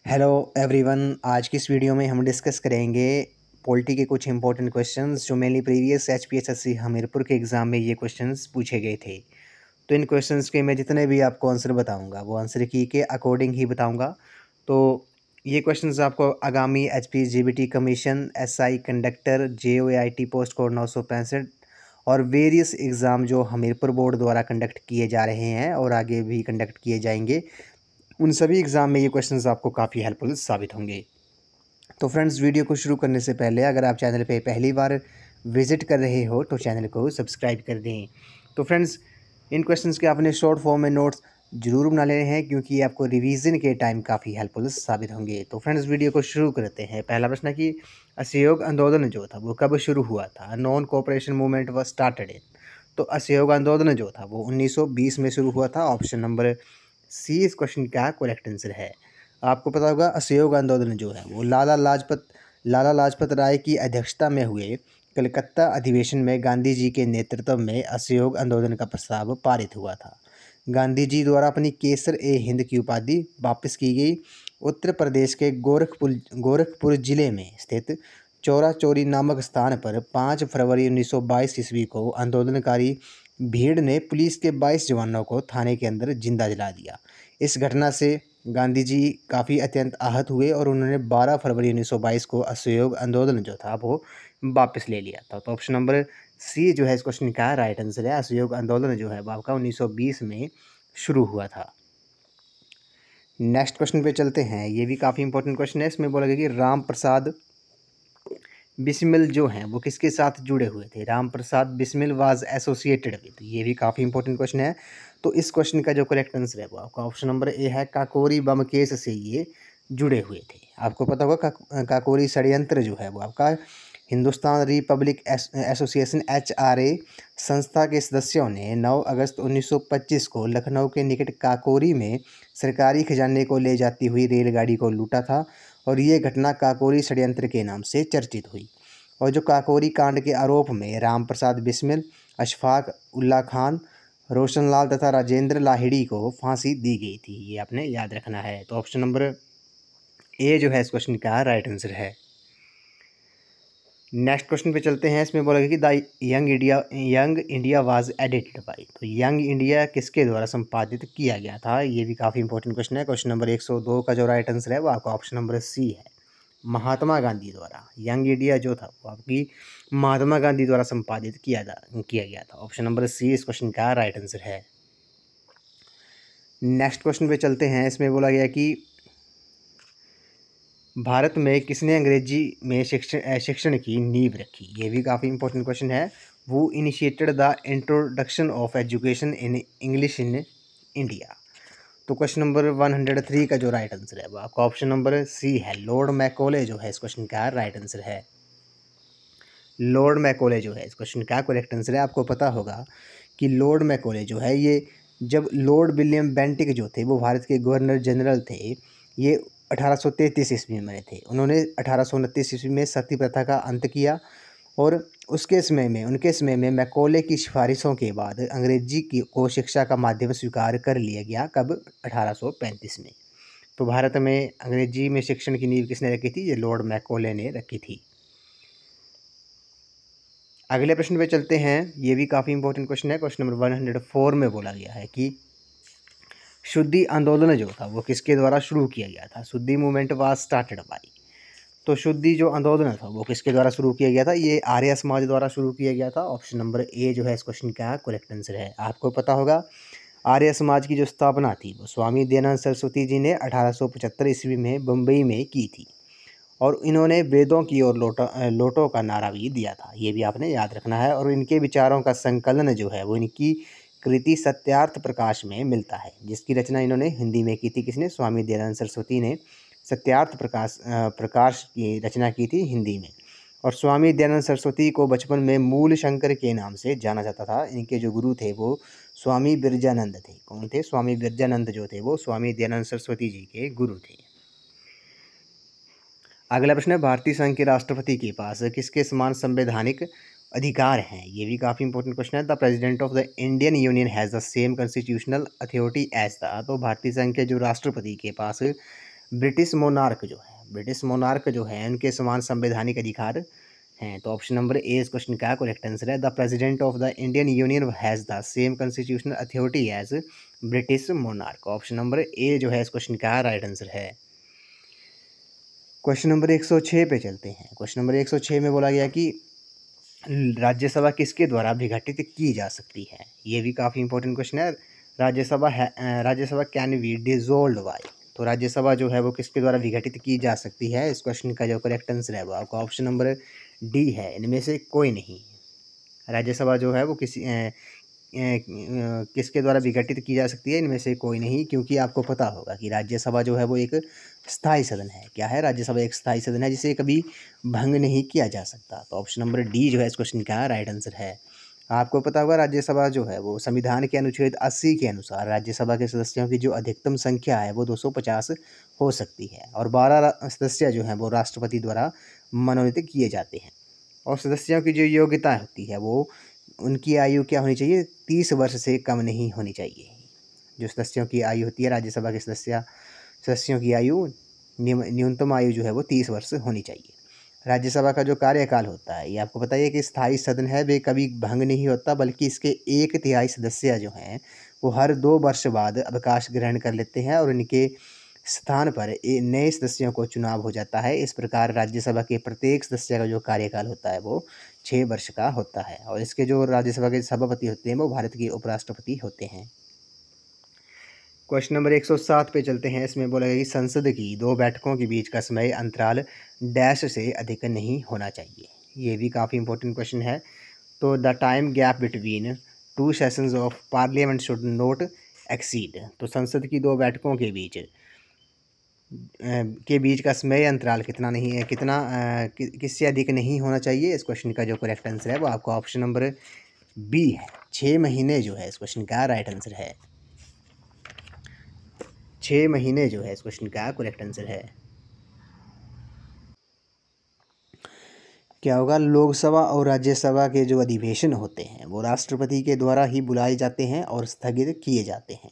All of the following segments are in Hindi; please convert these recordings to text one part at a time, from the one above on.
Hello everyone. आज की इस वीडियो में हम डिस्कस करेंगे पॉलिटी के कुछ इंपॉर्टेंट क्वेश्चंस जो मेनली प्रीवियस एचपीएसएससी हमीरपुर के एग्ज़ाम में ये क्वेश्चंस पूछे गए थे। तो इन क्वेश्चंस के मैं जितने भी आपको आंसर बताऊंगा वो आंसर की के अकॉर्डिंग ही बताऊंगा। तो ये क्वेश्चंस आपको आगामी HP GBT commission, SI conductor, JOIT post code 965 और वेरियस एग्ज़ाम जो हमीरपुर बोर्ड द्वारा कंडक्ट किए जा रहे हैं और आगे भी कंडक्ट किए जाएंगे, उन सभी एग्ज़ाम में ये क्वेश्चंस आपको काफ़ी हेल्पफुल साबित होंगे। तो फ्रेंड्स, वीडियो को शुरू करने से पहले अगर आप चैनल पे पहली बार विज़िट कर रहे हो तो चैनल को सब्सक्राइब कर दें। तो फ्रेंड्स, इन क्वेश्चंस के आपने शॉर्ट फॉर्म में नोट्स ज़रूर बना लेने हैं क्योंकि ये आपको रिवीजन के टाइम काफ़ी हेल्पफुल साबित होंगे। तो फ्रेंड्स, वीडियो को शुरू करते हैं। पहला प्रश्न है कि असहयोग आंदोलन जो था वो कब शुरू हुआ था? Non cooperation movement was started in. तो असहयोग आंदोलन जो था वो 1920 में शुरू हुआ था। ऑप्शन नंबर सी इस क्वेश्चन का करेक्ट आंसर है। आपको पता होगा असहयोग आंदोलन जो है वो लाला लाजपत राय की अध्यक्षता में हुए कलकत्ता अधिवेशन में गांधी जी के नेतृत्व में असहयोग आंदोलन का प्रस्ताव पारित हुआ था। गांधी जी द्वारा अपनी केसर ए हिंद की उपाधि वापस की गई। उत्तर प्रदेश के गोरखपुर जिले में स्थित चौरा चौरी नामक स्थान पर 5 फरवरी 1922 ईस्वी को आंदोलनकारी भीड़ ने पुलिस के 22 जवानों को थाने के अंदर जिंदा जला दिया। इस घटना से गांधी जी काफ़ी अत्यंत आहत हुए और उन्होंने 12 फरवरी 1922 को असहयोग आंदोलन जो था वो वापस ले लिया था। तो ऑप्शन नंबर सी जो है इस क्वेश्चन का राइट आंसर है। असहयोग आंदोलन जो है वो आपका 1920 में शुरू हुआ था। नेक्स्ट क्वेश्चन पे चलते हैं। ये भी काफ़ी इंपॉर्टेंट क्वेश्चन है। इसमें बोला गया कि राम प्रसाद बिस्मिल जो हैं वो किसके साथ जुड़े हुए थे? Ram Prasad Bismil was associated with. ये भी काफ़ी इंपॉर्टेंट क्वेश्चन है। तो इस क्वेश्चन का जो करेक्ट आंसर है वो आपका ऑप्शन नंबर ए है। काकोरी बम केस से ये जुड़े हुए थे। आपको पता होगा काकोरी षड्यंत्र जो है वो आपका हिंदुस्तान रिपब्लिक एसोसिएशन HRA संस्था के सदस्यों ने 9 अगस्त 1925 को लखनऊ के निकट काकोरी में सरकारी खजाने को ले जाती हुई रेलगाड़ी को लूटा था और ये घटना काकोरी षड्यंत्र के नाम से चर्चित हुई। और जो काकोरी कांड के आरोप में राम प्रसाद बिस्मिल, अशफाक उल्ला खान, रोशनलाल तथा राजेंद्र लाहिड़ी को फांसी दी गई थी। ये आपने याद रखना है। तो ऑप्शन नंबर ए जो है इस क्वेश्चन का राइट आंसर है। नेक्स्ट क्वेश्चन पे चलते हैं। इसमें बोला गया कि the young India was edited by. तो यंग इंडिया किसके द्वारा संपादित किया गया था? ये भी काफ़ी इंपॉर्टेंट क्वेश्चन है। क्वेश्चन नंबर 102 का जो राइट आंसर है वो आपका ऑप्शन नंबर सी है। महात्मा गांधी द्वारा यंग इंडिया जो था वो आपकी महात्मा गांधी द्वारा संपादित किया गया था। ऑप्शन नंबर सी इस क्वेश्चन का राइट आंसर है। नेक्स्ट क्वेश्चन पे चलते हैं। इसमें बोला गया कि भारत में किसने अंग्रेजी में शिक्षण की नींव रखी? ये भी काफ़ी इंपॉर्टेंट क्वेश्चन है। वो initiated the introduction of education in English in India. तो क्वेश्चन नंबर 103 का जो राइट आंसर है वो आपका ऑप्शन नंबर सी है। लॉर्ड मैकॉले जो है इस क्वेश्चन का राइट आंसर है। लॉर्ड मैकॉले जो है इस क्वेश्चन का करेक्ट आंसर है। आपको पता होगा कि लॉर्ड मैकॉले जो है ये जब लॉर्ड विलियम बेंटिक जो थे वो भारत के गवर्नर जनरल थे, ये 1833 ईस्वी में थे। उन्होंने 1829 ईस्वी में सती प्रथा का अंत किया और उनके समय में मैकॉले की सिफारिशों के बाद अंग्रेजी की को शिक्षा का माध्यम स्वीकार कर लिया गया। कब? 1835 में। तो भारत में अंग्रेजी में शिक्षण की नींव किसने रखी थी? ये लॉर्ड मैकॉले ने रखी थी। अगले प्रश्न पे चलते हैं। ये भी काफ़ी इंपॉर्टेंट क्वेश्चन है। क्वेश्चन नंबर 104 में बोला गया है कि शुद्धि आंदोलन जो था वो किसके द्वारा शुरू किया गया था? शुद्धि मूवमेंट वाज स्टार्टेड बाय। तो शुद्धि जो आंदोलन था वो किसके द्वारा शुरू किया गया था? ये आर्य समाज द्वारा शुरू किया गया था। ऑप्शन नंबर ए जो है इस क्वेश्चन का करेक्ट आंसर है। आपको पता होगा आर्य समाज की जो स्थापना थी वो स्वामी दयानंद सरस्वती जी ने 1875 ईस्वी में बम्बई में की थी और इन्होंने वेदों की ओर लोटो का नारा भी दिया था। ये भी आपने याद रखना है। और इनके विचारों का संकलन जो है वो इनकी कृति सत्यार्थ प्रकाश में मिलता है, जिसकी रचना इन्होंने हिंदी में की थी। किसने? स्वामी दयानंद सरस्वती ने सत्यार्थ प्रकाश की रचना की थी हिंदी में। और स्वामी दयानंद सरस्वती को बचपन में मूल शंकर के नाम से जाना जाता था। इनके जो गुरु थे वो स्वामी बिरजानंद थे। कौन थे? स्वामी बिरजानंद जो थे वो स्वामी दयानंद सरस्वती जी के गुरु थे। अगला प्रश्न है भारतीय संघ के राष्ट्रपति के पास किसके समान संवैधानिक अधिकार हैं? ये भी काफ़ी इंपॉर्टेंट क्वेश्चन है। The president of the Indian union has the same constitutional authority as the. तो भारतीय संघ के जो राष्ट्रपति के पास ब्रिटिश मोनार्क जो है उनके समान संवैधानिक अधिकार हैं। तो ऑप्शन नंबर ए इस क्वेश्चन का करेक्ट आंसर है। The president of the Indian union has the same constitutional authority as British monarch. Option number A जो है इस क्वेश्चन का राइट आंसर है। क्वेश्चन नंबर 106 पे चलते हैं। क्वेश्चन नंबर 106 में बोला गया कि राज्यसभा किसके द्वारा विघटित की जा सकती है। ये भी काफ़ी इंपॉर्टेंट क्वेश्चन है। Rajya Sabha can be dissolved by. तो राज्यसभा जो है वो किसके द्वारा विघटित की जा सकती है। इस क्वेश्चन का जो करेक्ट आंसर है वो आपका ऑप्शन नंबर डी है, इनमें से कोई नहीं। राज्यसभा जो है वो किसके द्वारा विघटित की जा सकती है, इनमें से कोई नहीं, क्योंकि आपको पता होगा कि राज्यसभा जो है वो एक स्थायी सदन है। क्या है, राज्यसभा एक स्थायी सदन है जिसे कभी भंग नहीं किया जा सकता। तो ऑप्शन नंबर डी जो है इस क्वेश्चन का राइट आंसर है। आपको पता होगा राज्यसभा जो है वो संविधान के अनुच्छेद 80 के अनुसार राज्यसभा के सदस्यों की जो अधिकतम संख्या है वो 250 हो सकती है, और 12 सदस्य जो हैं वो राष्ट्रपति द्वारा मनोनीत किए जाते हैं। और सदस्यों की जो योग्यता होती है वो उनकी आयु क्या होनी चाहिए, 30 वर्ष से कम नहीं होनी चाहिए। जो सदस्यों की आयु होती है राज्यसभा के सदस्यों की आयु न्यूनतम आयु जो है वो 30 वर्ष होनी चाहिए। राज्यसभा का जो कार्यकाल होता है ये आपको पता है कि स्थायी सदन है, वे कभी भंग नहीं होता, बल्कि इसके 1/3 सदस्य जो हैं वो हर 2 वर्ष बाद अवकाश ग्रहण कर लेते हैं और इनके स्थान पर नए सदस्यों को चुनाव हो जाता है। इस प्रकार राज्यसभा के प्रत्येक सदस्य का जो कार्यकाल होता है वो 6 वर्ष का होता है, और इसके जो राज्यसभा के सभापति होते हैं वो भारत के उपराष्ट्रपति होते हैं। क्वेश्चन नंबर 107 पे चलते हैं। इसमें बोला गया कि संसद की 2 बैठकों के बीच का समय अंतराल डैश से अधिक नहीं होना चाहिए। ये भी काफ़ी इंपॉर्टेंट क्वेश्चन है। तो the time gap between 2 sessions of parliament should not exceed. तो संसद की 2 बैठकों के बीच का समय अंतराल किससे अधिक नहीं होना चाहिए। इस क्वेश्चन का जो करेक्ट आंसर है वो आपका ऑप्शन नंबर बी है, 6 महीने जो है इस क्वेश्चन का राइट आंसर है। 6 महीने जो है इस क्वेश्चन का करेक्ट आंसर है। क्या होगा, लोकसभा और राज्यसभा के जो अधिवेशन होते हैं वो राष्ट्रपति के द्वारा ही बुलाए जाते हैं और स्थगित किए जाते हैं।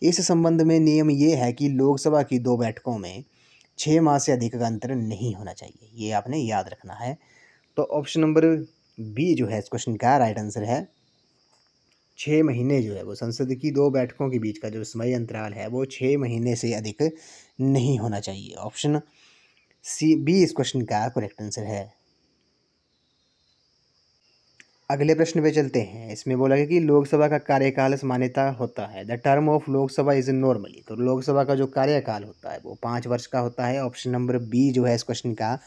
इस संबंध में नियम ये है कि लोकसभा की 2 बैठकों में 6 माह से अधिक का अंतर नहीं होना चाहिए। ये आपने याद रखना है। तो ऑप्शन नंबर बी जो है इस क्वेश्चन का राइट आंसर है। 6 महीने जो है वो संसद की 2 बैठकों के बीच का जो समय अंतराल है वो 6 महीने से अधिक नहीं होना चाहिए। ऑप्शन सी बी इस क्वेश्चन का करेक्ट आंसर है। अगले प्रश्न पे चलते हैं। इसमें बोला गया कि लोकसभा का कार्यकाल सामान्यतः होता है। The term of Lok Sabha is normally. तो लोकसभा का जो कार्यकाल होता है वो 5 वर्ष का होता है। ऑप्शन नंबर बी जो है इस क्वेश्चन का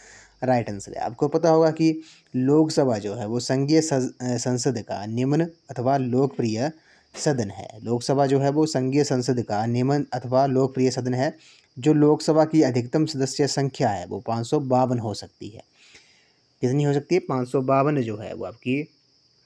राइट आंसर है। आपको पता होगा कि लोकसभा जो है वो संघीय संसद का निम्न अथवा लोकप्रिय सदन है। लोकसभा जो है वो संघीय संसद का निम्न अथवा लोकप्रिय सदन है। जो लोकसभा की अधिकतम सदस्य संख्या है वो 552 हो सकती है। कितनी हो सकती है, 552 जो है वो आपकी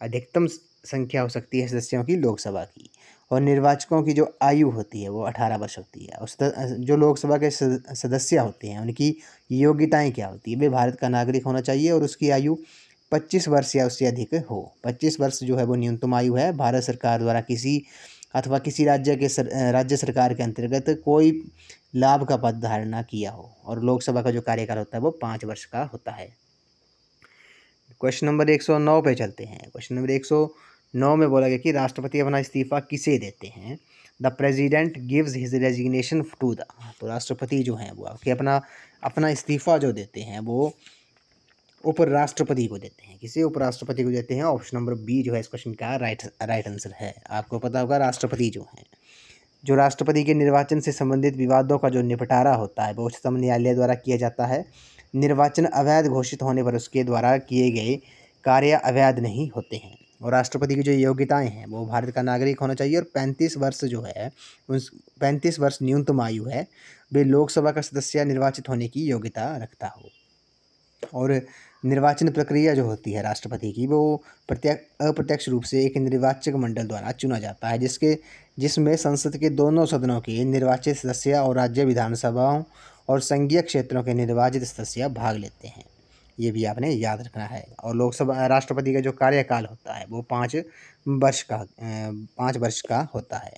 अधिकतम संख्या हो सकती है सदस्यों की लोकसभा की। और निर्वाचकों की जो आयु होती है वो 18 वर्ष होती है। उस जो लोकसभा के सदस्य होते हैं उनकी योग्यताएं क्या होती है, वे भारत का नागरिक होना चाहिए और उसकी आयु 25 वर्ष या उससे अधिक हो। 25 वर्ष जो है वो न्यूनतम आयु है। भारत सरकार द्वारा किसी राज्य सरकार के अंतर्गत कोई लाभ का पद धारण न किया हो, और लोकसभा का जो कार्यकाल होता है वो 5 वर्ष का होता है। क्वेश्चन नंबर 109 पे चलते हैं। क्वेश्चन नंबर 109 में बोला गया कि राष्ट्रपति अपना इस्तीफा किसे देते हैं। The president gives his resignation to the. तो राष्ट्रपति जो हैं वो आपके अपना इस्तीफा जो देते हैं वो उपराष्ट्रपति को देते हैं। किसे, उपराष्ट्रपति को देते हैं। ऑप्शन नंबर बी जो है इस क्वेश्चन का राइट आंसर है। आपको पता होगा राष्ट्रपति जो राष्ट्रपति के निर्वाचन से संबंधित विवादों का जो निपटारा होता है वो उच्चतम न्यायालय द्वारा किया जाता है। निर्वाचन अवैध घोषित होने पर उसके द्वारा किए गए कार्य अवैध नहीं होते हैं। और राष्ट्रपति की जो योग्यताएं हैं वो भारत का नागरिक होना चाहिए, और 35 वर्ष जो है 35 वर्ष न्यूनतम आयु है। वे लोकसभा का सदस्य निर्वाचित होने की योग्यता रखता हो। और निर्वाचन प्रक्रिया जो होती है राष्ट्रपति की वो अप्रत्यक्ष रूप से एक निर्वाचक मंडल द्वारा चुना जाता है, जिसमें संसद के दोनों सदनों के निर्वाचित सदस्य और राज्य विधानसभाओं और संघीय क्षेत्रों के निर्वाचित सदस्य भाग लेते हैं। ये भी आपने याद रखना है। और लोकसभा राष्ट्रपति का जो कार्यकाल होता है वो 5 वर्ष का होता है।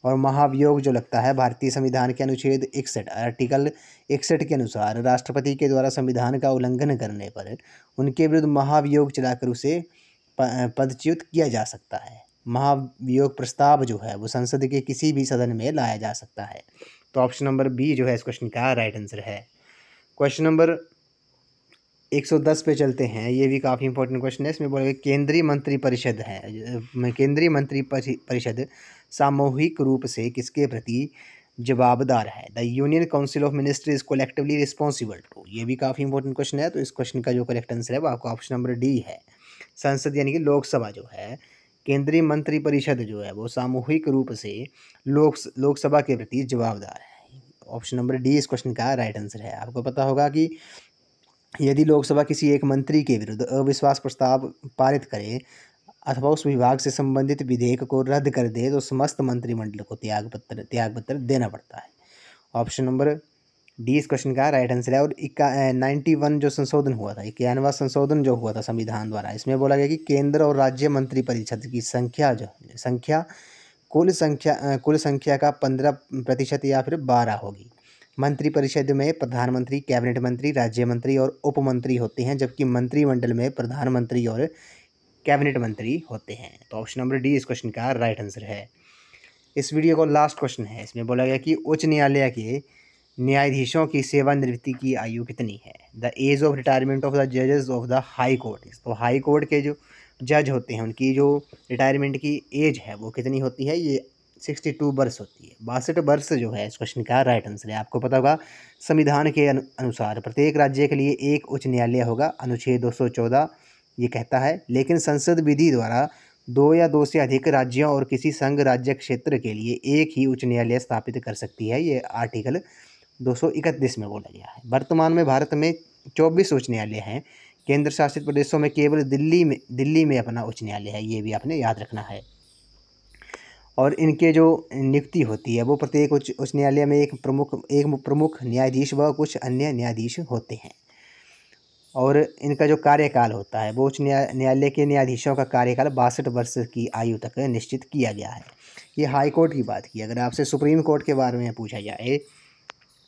और महाभियोग जो लगता है भारतीय संविधान के अनुच्छेद 61 आर्टिकल 61 के अनुसार राष्ट्रपति के द्वारा संविधान का उल्लंघन करने पर उनके विरुद्ध महाभियोग चलाकर उसे पदच्युत किया जा सकता है। महाभियोग प्रस्ताव जो है वो संसद के किसी भी सदन में लाया जा सकता है। तो ऑप्शन नंबर बी जो है इस क्वेश्चन का राइट आंसर है। क्वेश्चन नंबर 110 पे चलते हैं। ये भी काफ़ी इंपॉर्टेंट क्वेश्चन है। इसमें बोला केंद्रीय मंत्रिपरिषद है, केंद्रीय मंत्रिपरिषद सामूहिक रूप से किसके प्रति जवाबदार है? The union council of ministry is collectively responsible to. ये भी काफ़ी इंपॉर्टेंट क्वेश्चन है। तो इस क्वेश्चन का जो करेक्ट आंसर है वो आपका ऑप्शन नंबर डी है। संसद यानी कि लोकसभा जो है, केंद्रीय मंत्रिपरिषद जो है वो सामूहिक रूप से लोकसभा के प्रति जवाबदार है। ऑप्शन नंबर डी इस क्वेश्चन का राइट आंसर है। आपको पता होगा कि यदि लोकसभा किसी एक मंत्री के विरुद्ध अविश्वास प्रस्ताव पारित करे अथवा उस विभाग से संबंधित विधेयक को रद्द कर दे तो समस्त मंत्रिमंडल को त्यागपत्र देना पड़ता है। ऑप्शन नंबर डी इस क्वेश्चन का राइट आंसर है। और 91 जो संशोधन हुआ था, 91वां संशोधन जो हुआ था संविधान द्वारा, इसमें बोला गया कि केंद्र और राज्य मंत्रिपरिषद की संख्या कुल संख्या का 15% या फिर 12 होगी। मंत्रिपरिषद में प्रधानमंत्री, कैबिनेट मंत्री, राज्य मंत्री और उप मंत्री होते हैं, जबकि मंत्रिमंडल में प्रधानमंत्री और कैबिनेट मंत्री होते हैं। तो ऑप्शन नंबर डी इस क्वेश्चन का राइट आंसर है। इस वीडियो का लास्ट क्वेश्चन है। इसमें बोला गया कि उच्च न्यायालय के न्यायाधीशों की सेवानिवृत्ति की आयु कितनी है? The age of retirement of the जजेस ऑफ द हाई कोर्ट। तो हाई कोर्ट के जो जज होते हैं उनकी जो रिटायरमेंट की एज है वो कितनी होती है? ये 62 वर्ष होती है। 62 वर्ष जो है इस क्वेश्चन का राइट आंसर है। आपको पता होगा संविधान के अनुसार प्रत्येक राज्य के लिए एक उच्च न्यायालय होगा। अनुच्छेद 214 ये कहता है, लेकिन संसद विधि द्वारा 2 या 2 से अधिक राज्यों और किसी संघ राज्य क्षेत्र के लिए एक ही उच्च न्यायालय स्थापित कर सकती है। ये आर्टिकल 231 में बोला गया है। वर्तमान में भारत में 24 उच्च न्यायालय हैं। केंद्र शासित प्रदेशों में केवल दिल्ली में अपना उच्च न्यायालय है। ये भी आपने याद रखना है। और इनके जो नियुक्ति होती है वो प्रत्येक उच्च न्यायालय में एक प्रमुख न्यायाधीश व कुछ अन्य न्यायाधीश होते हैं। और इनका जो कार्यकाल होता है वो उच्च न्यायालय के न्यायाधीशों का कार्यकाल 62 वर्ष की आयु तक निश्चित किया गया है। ये हाई कोर्ट की बात की। अगर आपसे सुप्रीम कोर्ट के बारे में पूछा जाए,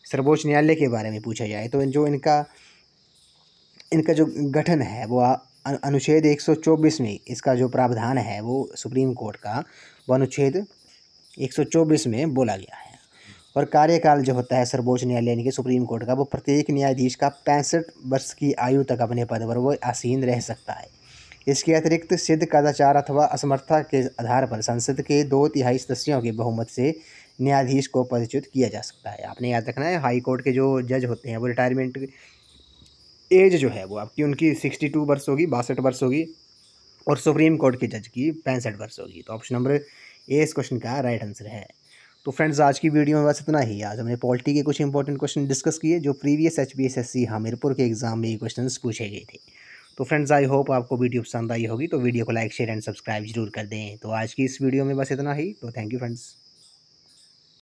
सर्वोच्च न्यायालय के बारे में पूछा जाए, तो जो इनका जो गठन है वो अनुच्छेद 124 में इसका जो प्रावधान है वो सुप्रीम कोर्ट का वो अनुच्छेद 124 में बोला गया है। और कार्यकाल जो होता है सर्वोच्च न्यायालय यानी कि सुप्रीम कोर्ट का, वो प्रत्येक न्यायाधीश का 65 वर्ष की आयु तक अपने पद पर वो आसीन रह सकता है। इसके अतिरिक्त सिद्ध कदाचार अथवा असमर्थता के आधार पर संसद के 2/3 सदस्यों के बहुमत से न्यायाधीश को पदच्युत किया जा सकता है। आपने याद रखना है, हाई कोर्ट के जो जज होते हैं वो रिटायरमेंट एज जो है वो आपकी उनकी 62 वर्ष होगी, 62 वर्ष होगी। और सुप्रीम कोर्ट के जज की 65 वर्ष होगी। तो ऑप्शन नंबर ए इस क्वेश्चन का राइट आंसर है। तो फ्रेंड्स आज की वीडियो में बस इतना ही। आज हमने पॉलिटी के कुछ इंपॉर्टेंट क्वेश्चन डिस्कस किए जो प्रीवियस HPSSC हमीरपुर के एग्जाम में ये क्वेश्चन पूछे गए थे। तो फ्रेंड्स आई होप आपको वीडियो पसंद आई होगी। तो वीडियो को लाइक, शेयर एंड सब्सक्राइब जरूर कर दें। तो आज की इस वीडियो में बस इतना ही। तो थैंक यू फ्रेंड्स।